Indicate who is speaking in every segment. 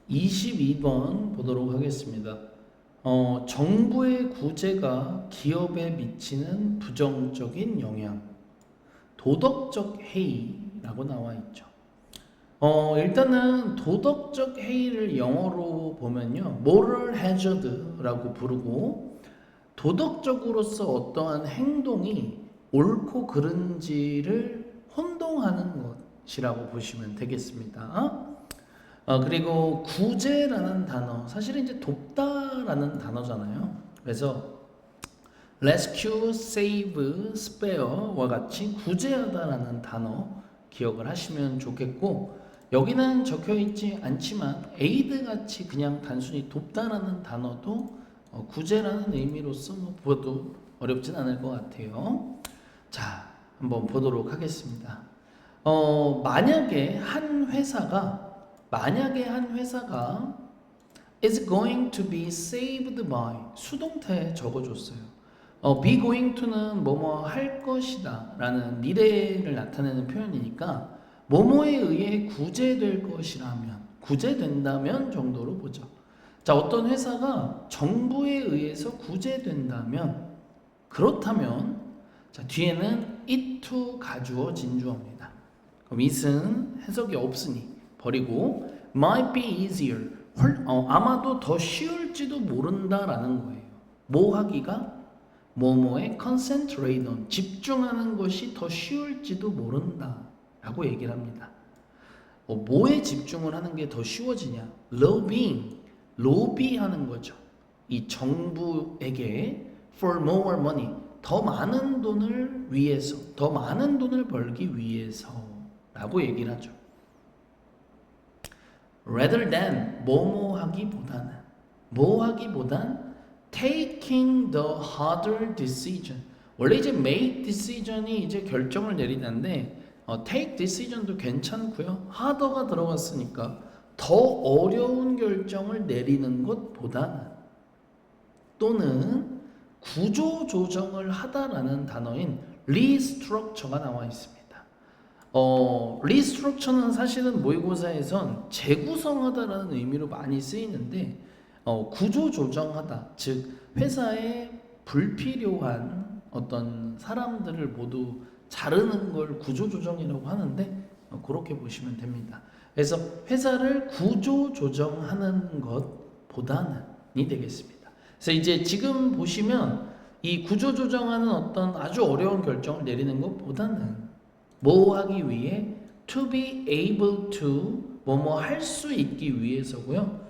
Speaker 1: 22번 보도록 하겠습니다. 정부의 구제가 기업에 미치는 부정적인 영향, 도덕적 해이라고 나와 있죠. 일단은 도덕적 해이를 영어로 보면요, moral hazard라고 부르고, 도덕적으로서 어떠한 행동이 옳고 그른지를 혼동하는 것이라고 보시면 되겠습니다. 그리고 구제라는 단어, 사실은 이제 돕다라는 단어잖아요. 그래서 rescue, save, spare와 같이 구제하다라는 단어 기억을 하시면 좋겠고, 여기는 적혀 있지 않지만 aid 같이 그냥 단순히 돕다라는 단어도 구제라는 의미로서 보아도 어렵진 않을 것 같아요. 자, 한번 보도록 하겠습니다. 만약에 한 회사가 is going to be saved by 수동태에 적어줬어요. be going to는 뭐뭐 할 것이다 라는 미래를 나타내는 표현이니까 뭐뭐에 의해 구제된다면 정도로 보죠. 자, 어떤 회사가 정부에 의해서 구제된다면, 그렇다면, 자, 뒤에는 it to 가주어 진주어입니다. 그럼 it은 해석이 없으니 버리고 might be easier, 아마도 더 쉬울지도 모른다라는 거예요. 뭐 하기가? 뭐뭐에 concentrate on, 집중하는 것이 더 쉬울지도 모른다 라고 얘기를 합니다. 뭐에 집중을 하는 게 더 쉬워지냐? 로비하는 거죠. 이 정부에게 for more money, 더 많은 돈을 위해서, 더 많은 돈을 벌기 위해서 라고 얘기를 하죠. rather than, 뭐 하기보단 taking the harder decision. 원래 이제 make decision이 이제 결정을 내리는데, take decision도 괜찮고요. harder가 들어갔으니까 더 어려운 결정을 내리는 것보다는, 또는 구조 조정을 하다라는 단어인 restructure가 나와 있습니다. restructure는 사실은 모의고사에선 재구성하다라는 의미로 많이 쓰이는데, 구조 조정하다, 즉 회사에 불필요한 어떤 사람들을 모두 자르는 걸 구조 조정이라고 하는데, 그렇게 보시면 됩니다. 그래서 회사를 구조 조정하는 것보다는이 되겠습니다. 그래서 이제 지금 보시면 이 구조 조정하는 어떤 아주 어려운 결정을 내리는 것보다는 뭐 하기 위해 to be able to, 뭐뭐 할 수 있기 위해서고요.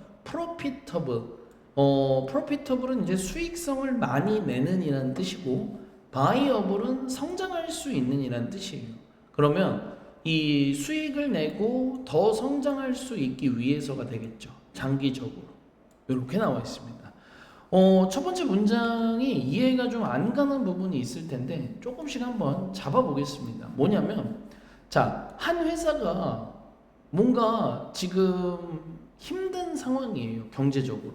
Speaker 1: profitable은 이제 수익성을 많이 내는 이라는 뜻이고, viable은 성장할 수 있는 이라는 뜻이에요. 그러면 이 수익을 내고 더 성장할 수 있기 위해서가 되겠죠. 장기적으로. 이렇게 나와 있습니다. 첫 번째 문장이 이해가 좀 안 가는 부분이 있을 텐데 조금씩 한번 잡아보겠습니다. 뭐냐면, 자, 한 회사가 뭔가 지금 힘든 상황이에요, 경제적으로.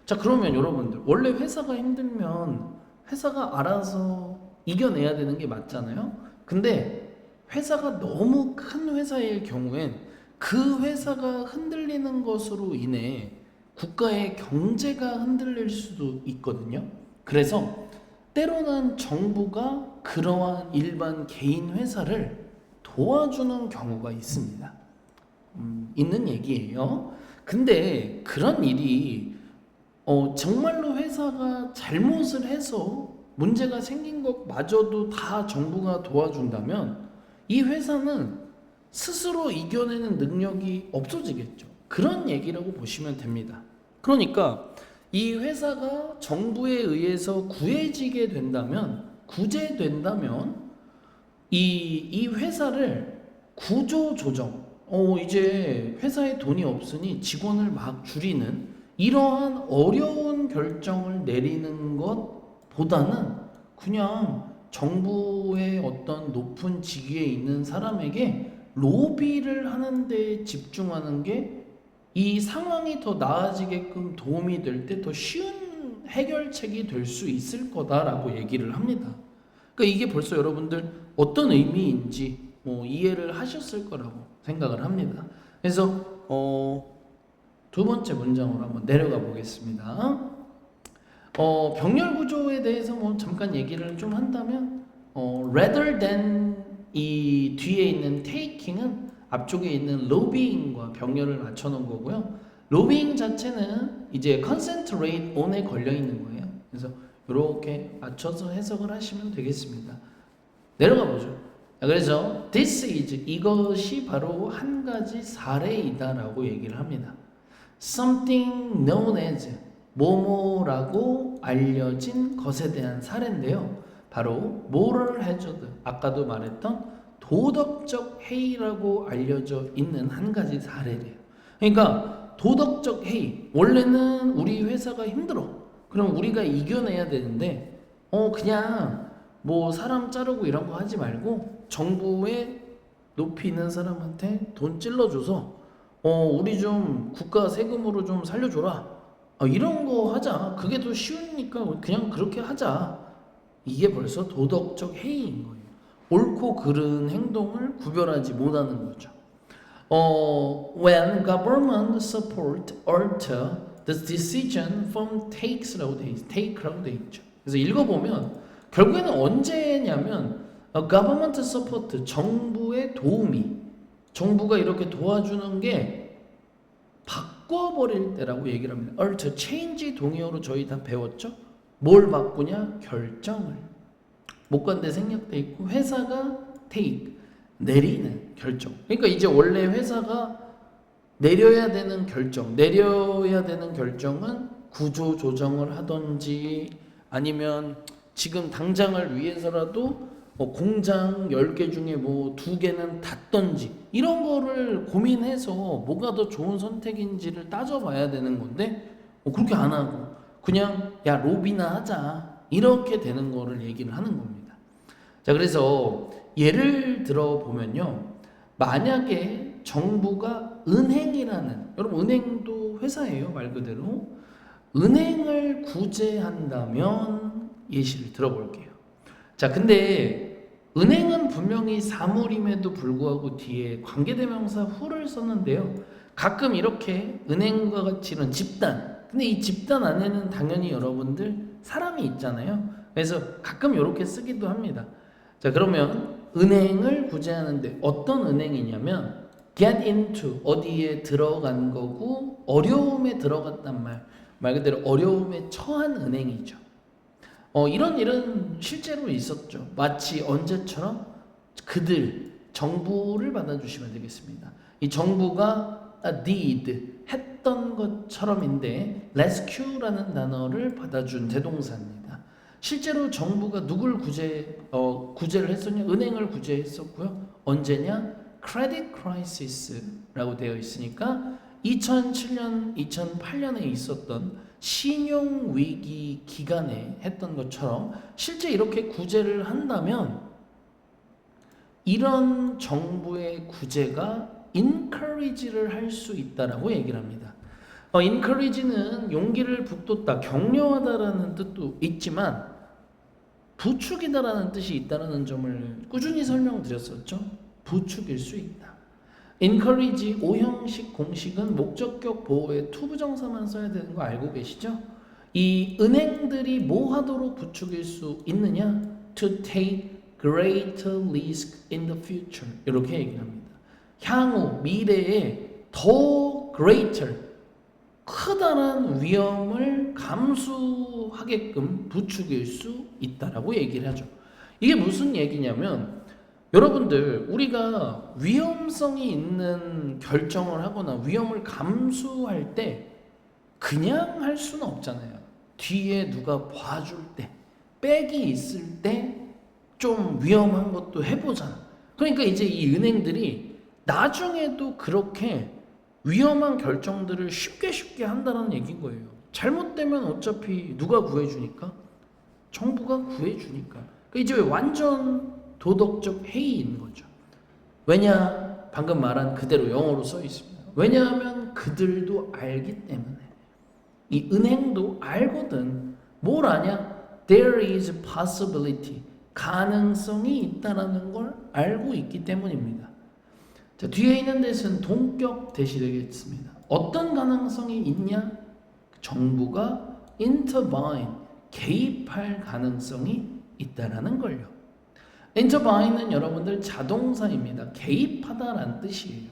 Speaker 1: 자, 그러면 여러분들, 원래 회사가 힘들면 회사가 알아서 이겨내야 되는 게 맞잖아요. 근데 회사가 너무 큰 회사일 경우엔 그 회사가 흔들리는 것으로 인해 국가의 경제가 흔들릴 수도 있거든요. 그래서 때로는 정부가 그러한 일반 개인 회사를 도와주는 경우가 있습니다. 있는 얘기예요. 근데 그런 일이 정말로 회사가 잘못을 해서 문제가 생긴 것마저도 다 정부가 도와준다면 이 회사는 스스로 이겨내는 능력이 없어지겠죠. 그런 얘기라고 보시면 됩니다. 그러니까 이 회사가 정부에 의해서 구제된다면 이 회사를 구조조정, 이제 회사에 돈이 없으니 직원을 막 줄이는 이러한 어려운 결정을 내리는 것보다는 그냥 정부의 어떤 높은 직위에 있는 사람에게 로비를 하는 데 집중하는 게 이 상황이 더 나아지게끔 도움이 될 때 더 쉬운 해결책이 될 수 있을 거다라고 얘기를 합니다. 그러니까 이게 벌써 여러분들 어떤 의미인지 이해를 하셨을 거라고 생각을 합니다. 그래서 두 번째 문장으로 한번 내려가 보겠습니다. 병렬 구조에 대해서 뭐 잠깐 얘기를 좀 한다면 rather than 이 뒤에 있는 taking은 앞쪽에 있는 lobbying과 병렬을 맞춰놓은 거고요. lobbying 자체는 이제 concentrate on에 걸려 있는 거예요. 그래서 이렇게 맞춰서 해석을 하시면 되겠습니다. 내려가 보죠. 그래서 this is 이것이 바로 한 가지 사례이다라고 얘기를 합니다. something known as 뭐뭐라고 알려진 것에 대한 사례인데요. 바로 moral hazard, 아까도 말했던 도덕적 해이라고 알려져 있는 한 가지 사례래요. 그러니까 도덕적 해이, 원래는 우리 회사가 힘들어. 그럼 우리가 이겨내야 되는데 그냥 뭐 사람 자르고 이런 거 하지 말고 정부에 높이 있는 사람한테 돈 찔러줘서 우리 좀 국가 세금으로 좀 살려줘라. 이런 거 하자. 그게 더 쉬우니까 그냥 그렇게 하자. 이게 벌써 도덕적 해이인 거예요. 옳고 그른 행동을 구별하지 못하는 거죠. When government support alter the decision from take라고 돼 있죠. 그래서 읽어보면 결국에는 언제냐면 government support, 정부의 도움이, 정부가 이렇게 도와주는 게 바꿔버릴 때라고 얘기를 합니다. alter, change 동의어로 저희 다 배웠죠? 뭘 바꾸냐? 결정을. 목관대 생략돼 있고 회사가 take, 내리는 결정. 그러니까 이제 원래 회사가 내려야 되는 결정은 구조 조정을 하든지 아니면 지금 당장을 위해서라도 공장 10개 중에 뭐 2개는 닫던지 이런 거를 고민해서 뭐가 더 좋은 선택인지를 따져봐야 되는 건데 그렇게 안 하고 그냥 야 로비나 하자 이렇게 되는 거를 얘기를 하는 겁니다. 자, 그래서 예를 들어 보면요, 만약에 정부가 은행이라는, 여러분 은행도 회사예요 말 그대로, 은행을 구제한다면 예시를 들어볼게요. 자, 근데 은행은 분명히 사물임에도 불구하고 뒤에 관계대명사 who를 썼는데요, 가끔 이렇게 은행과 같이 이런 집단, 근데 이 집단 안에는 당연히 여러분들 사람이 있잖아요. 그래서 가끔 이렇게 쓰기도 합니다. 자, 그러면 은행을 구제하는데 어떤 은행이냐면 get into, 어디에 들어간 거고 어려움에 들어갔단 말 그대로 어려움에 처한 은행이죠. 이런 일은 실제로 있었죠. 마치 언제처럼 그들, 정부를 받아주시면 되겠습니다. 이 정부가 did, 했던 것처럼인데 rescue라는 단어를 받아준 대동사입니다. 실제로 정부가 누굴 구제를 했었냐? 은행을 구제했었고요. 언제냐? credit crisis라고 되어 있으니까 2007년, 2008년에 있었던 신용위기 기간에 했던 것처럼 실제 이렇게 구제를 한다면 이런 정부의 구제가 encourage를 할 수 있다라고 얘기를 합니다. encourage는 용기를 북돋다, 격려하다라는 뜻도 있지만 부추기다라는 뜻이 있다라는 점을 꾸준히 설명드렸었죠. 부추길 수 있다. encourage 5형식 공식은 목적격 보호에 to 부정사만 써야 되는 거 알고 계시죠? 이 은행들이 뭐 하도록 부추길 수 있느냐? to take greater risk in the future. 이렇게 얘기를 합니다. 향후 미래에 더 greater, 크다란 위험을 감수하게끔 부추길 수 있다라고 얘기를 하죠. 이게 무슨 얘기냐면 여러분들, 우리가 위험성이 있는 결정을 하거나 위험을 감수할 때 그냥 할 수는 없잖아요. 뒤에 누가 봐줄 때, 백이 있을 때 좀 위험한 것도 해보잖아. 그러니까 이제 이 은행들이 나중에도 그렇게 위험한 결정들을 쉽게 한다는 얘기인 거예요. 잘못되면 어차피 누가 구해주니까? 정부가 구해주니까. 그러니까 이제 완전 도덕적 해이인 거죠. 왜냐? 방금 말한 그대로 영어로 써 있습니다. 왜냐하면 그들도 알기 때문에. 이 은행도 알거든. 뭘 아냐? There is possibility. 가능성이 있다는 걸 알고 있기 때문입니다. 자, 뒤에 있는 대신 동격 대시 되겠습니다. 어떤 가능성이 있냐? 정부가 intervene, 개입할 가능성이 있다라는 걸요. intervene은 여러분들 자동사입니다. 개입하다라는 뜻이에요.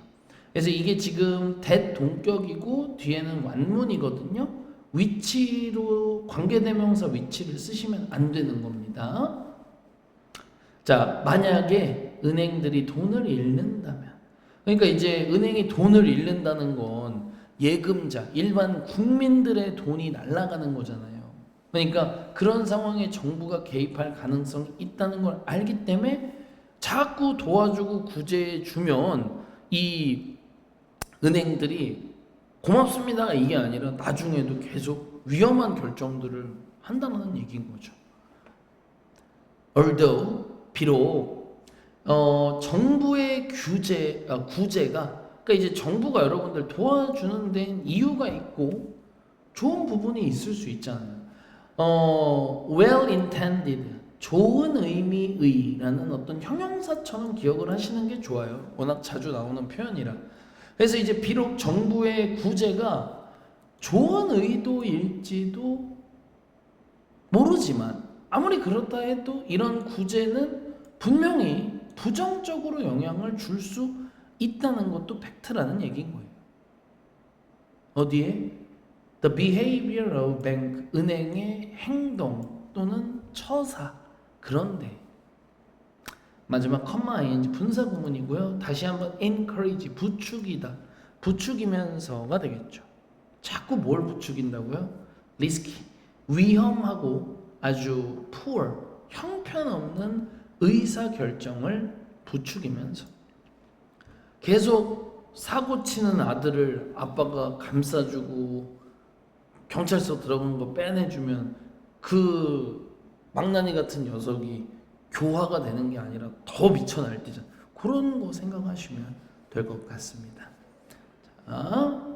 Speaker 1: 그래서 이게 지금 대동격이고 뒤에는 완문이거든요. 위치로 관계대명사 위치를 쓰시면 안 되는 겁니다. 자, 만약에 은행들이 돈을 잃는다면, 그러니까 이제 은행이 돈을 잃는다는 건 예금자, 일반 국민들의 돈이 날아가는 거잖아요. 그러니까 그런 상황에 정부가 개입할 가능성이 있다는 걸 알기 때문에 자꾸 도와주고 구제해 주면 이 은행들이 고맙습니다 이게 아니라 나중에도 계속 위험한 결정들을 한다는 얘기인 거죠. although 비록 정부의 구제가 그러니까 이제 정부가 여러분들 도와주는 데는 이유가 있고 좋은 부분이 있을 수 있잖아요. well intended 좋은 의미의라는 어떤 형용사처럼 기억을 하시는 게 좋아요. 워낙 자주 나오는 표현이라. 그래서 이제 비록 정부의 구제가 좋은 의도일지도 모르지만 아무리 그렇다 해도 이런 구제는 분명히 부정적으로 영향을 줄 수 있다는 것도 팩트라는 얘기인 거예요. 어디에? The behavior of bank, 은행의 행동 또는 처사. 그런데 마지막 컴마 ing 분사 구문이고요. 다시 한번 encourage 부추기다. 부추기면서가 되겠죠. 자꾸 뭘 부추긴다고요? risky 위험하고 아주 poor 형편없는 의사 결정을 부추기면서 계속 사고 치는 아들을 아빠가 감싸주고 경찰서 들어간 거 빼내주면 그 망나니 같은 녀석이 교화가 되는 게 아니라 더 미쳐 날뛰잖아. 그런 거 생각하시면 될 것 같습니다. 자,